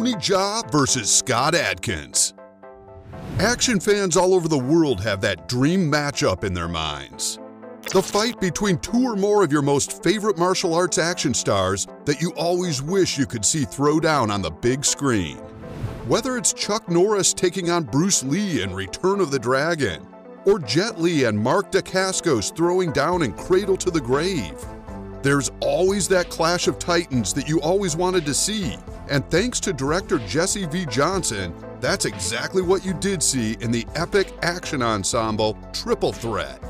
Tony Jaa versus Scott Adkins. Action fans all over the world have that dream matchup in their minds. The fight between two or more of your most favorite martial arts action stars that you always wish you could see throw down on the big screen. Whether it's Chuck Norris taking on Bruce Lee in Return of the Dragon, or Jet Li and Mark Dacascos throwing down in Cradle to the Grave, there's always that clash of titans that you always wanted to see, and thanks to director Jesse V. Johnson, that's exactly what you did see in the epic action ensemble Triple Threat.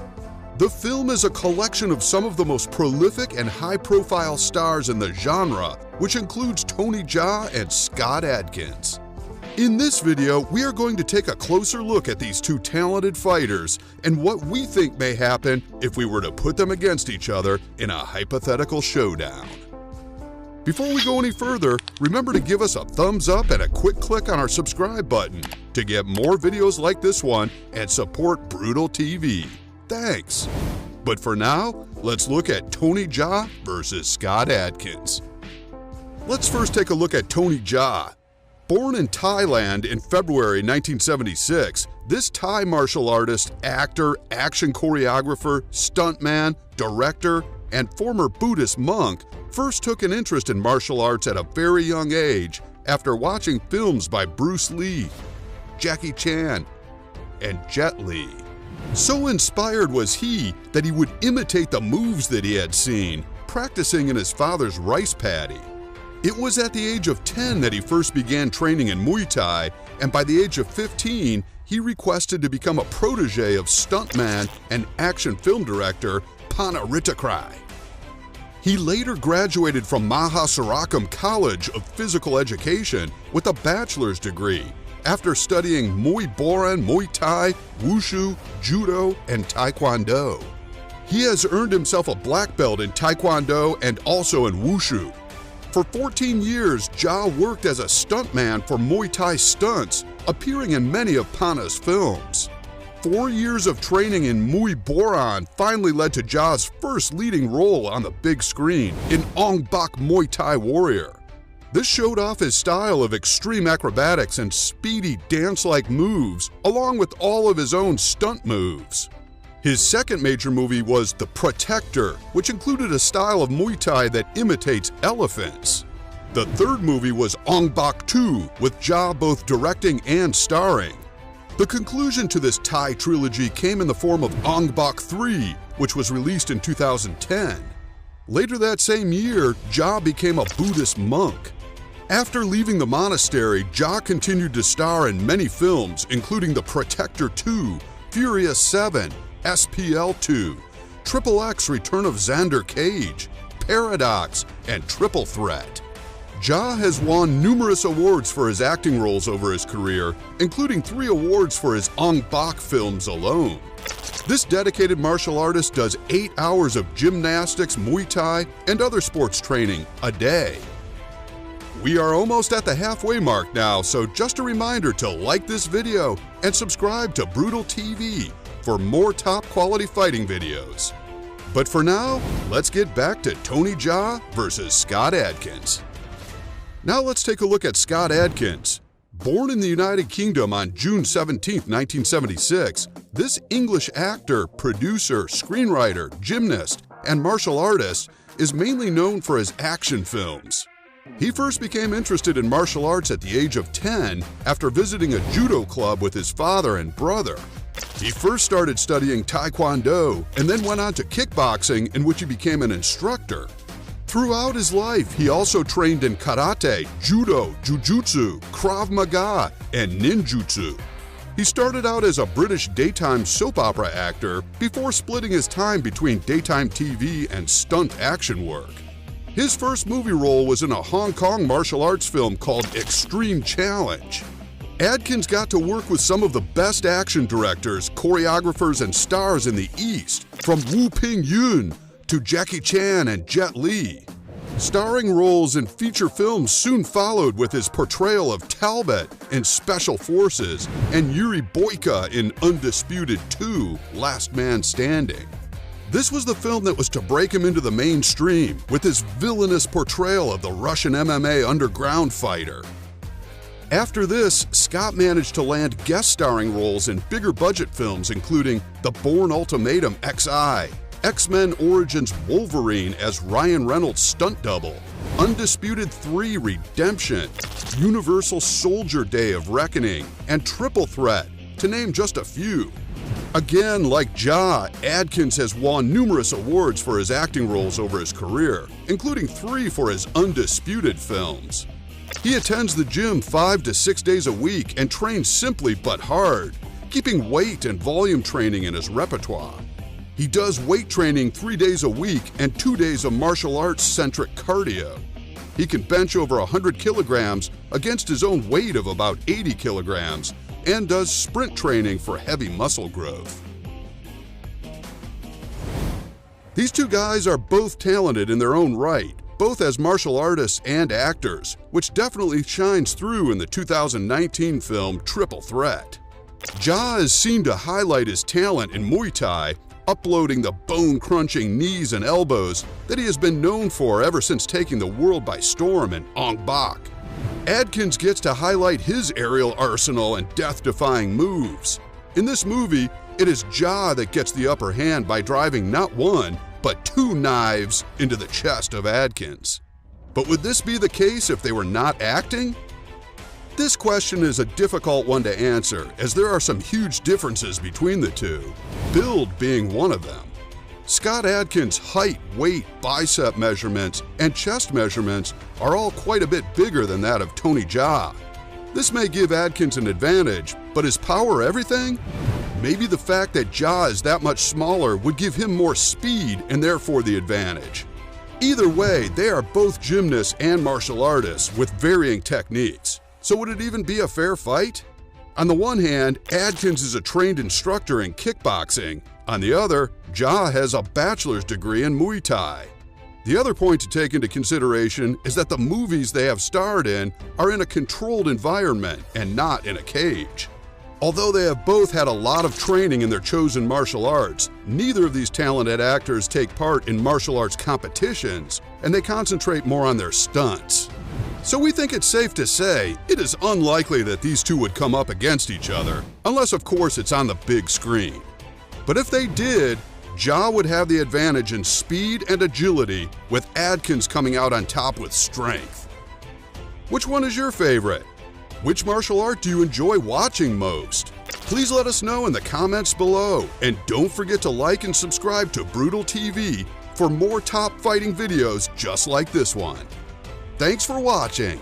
The film is a collection of some of the most prolific and high-profile stars in the genre, which includes Tony Jaa and Scott Adkins. In this video, we are going to take a closer look at these two talented fighters and what we think may happen if we were to put them against each other in a hypothetical showdown. Before we go any further, remember to give us a thumbs up and a quick click on our subscribe button to get more videos like this one and support Brutal TV. Thanks! But for now, let's look at Tony Jaa versus Scott Adkins. Let's first take a look at Tony Jaa. Born in Thailand in February 1976, this Thai martial artist, actor, action choreographer, stuntman, director, and former Buddhist monk first took an interest in martial arts at a very young age after watching films by Bruce Lee, Jackie Chan, and Jet Li. So inspired was he that he would imitate the moves that he had seen, practicing in his father's rice paddy. It was at the age of 10 that he first began training in Muay Thai, and by the age of 15, he requested to become a protege of stuntman and action film director Pana Ritakrai. He later graduated from Mahasarakam College of Physical Education with a bachelor's degree after studying Muay Boran, Muay Thai, Wushu, Judo, and Taekwondo. He has earned himself a black belt in Taekwondo and also in Wushu. For 14 years, Jaa worked as a stuntman for Muay Thai stunts, appearing in many of Pana's films. 4 years of training in Muay Boran finally led to Jaa's first leading role on the big screen in Ong Bak Muay Thai Warrior. This showed off his style of extreme acrobatics and speedy dance-like moves, along with all of his own stunt moves. His second major movie was The Protector, which included a style of Muay Thai that imitates elephants. The third movie was Ong Bak 2, with Jaa both directing and starring. The conclusion to this Thai trilogy came in the form of Ong Bak 3, which was released in 2010. Later that same year, Jaa became a Buddhist monk. After leaving the monastery, Jaa continued to star in many films, including The Protector 2, Furious 7, SPL 2, Triple X Return of Xander Cage, Paradox, and Triple Threat. Jaa has won numerous awards for his acting roles over his career, including 3 awards for his Ong Bak films alone. This dedicated martial artist does 8 hours of gymnastics, Muay Thai, and other sports training a day. We are almost at the halfway mark now, so just a reminder to like this video and subscribe to Brutal TV for more top-quality fighting videos. But for now, let's get back to Tony Jaa versus Scott Adkins. Now let's take a look at Scott Adkins. Born in the United Kingdom on June 17, 1976, this English actor, producer, screenwriter, gymnast, and martial artist is mainly known for his action films. He first became interested in martial arts at the age of 10 after visiting a judo club with his father and brother. He first started studying Taekwondo and then went on to kickboxing, in which he became an instructor. Throughout his life, he also trained in karate, judo, jujutsu, krav maga, and ninjutsu. He started out as a British daytime soap opera actor before splitting his time between daytime TV and stunt action work. His first movie role was in a Hong Kong martial arts film called Extreme Challenge. Adkins got to work with some of the best action directors, choreographers, and stars in the East, from Wu Ping Yun to Jackie Chan and Jet Li. Starring roles in feature films soon followed with his portrayal of Talbot in Special Forces and Yuri Boyka in Undisputed 2: Last Man Standing. This was the film that was to break him into the mainstream with his villainous portrayal of the Russian MMA underground fighter. After this, Scott managed to land guest starring roles in bigger budget films including The Bourne Ultimatum XI, X-Men Origins Wolverine as Ryan Reynolds' stunt double, Undisputed 3 Redemption, Universal Soldier Day of Reckoning, and Triple Threat, to name just a few. Again, like Ja, Adkins has won numerous awards for his acting roles over his career, including 3 for his Undisputed films. He attends the gym 5 to 6 days a week and trains simply but hard, keeping weight and volume training in his repertoire. He does weight training 3 days a week and 2 days of martial arts-centric cardio. He can bench over 100 kilograms against his own weight of about 80 kilograms and does sprint training for heavy muscle growth. These two guys are both talented in their own right, both as martial artists and actors, which definitely shines through in the 2019 film Triple Threat. Ja is seen to highlight his talent in Muay Thai, uploading the bone-crunching knees and elbows that he has been known for ever since taking the world by storm in Ong Bak. Adkins gets to highlight his aerial arsenal and death-defying moves. In this movie, it is Ja that gets the upper hand by driving not 1, but 2 knives into the chest of Adkins. But would this be the case if they were not acting? This question is a difficult one to answer, as there are some huge differences between the two, build being one of them. Scott Adkins' height, weight, bicep measurements, and chest measurements are all quite a bit bigger than that of Tony Jaa. This may give Adkins an advantage, but is power everything? Maybe the fact that Jaa is that much smaller would give him more speed and therefore the advantage. Either way, they are both gymnasts and martial artists with varying techniques. So would it even be a fair fight? On the one hand, Adkins is a trained instructor in kickboxing. On the other, Jaa has a bachelor's degree in Muay Thai. The other point to take into consideration is that the movies they have starred in are in a controlled environment and not in a cage. Although they have both had a lot of training in their chosen martial arts, neither of these talented actors take part in martial arts competitions, and they concentrate more on their stunts. So we think it's safe to say it is unlikely that these two would come up against each other, unless of course it's on the big screen. But if they did, Jaa would have the advantage in speed and agility, with Adkins coming out on top with strength. Which one is your favorite? Which martial art do you enjoy watching most? Please let us know in the comments below, and don't forget to like and subscribe to Brutal TV for more top fighting videos just like this one. Thanks for watching.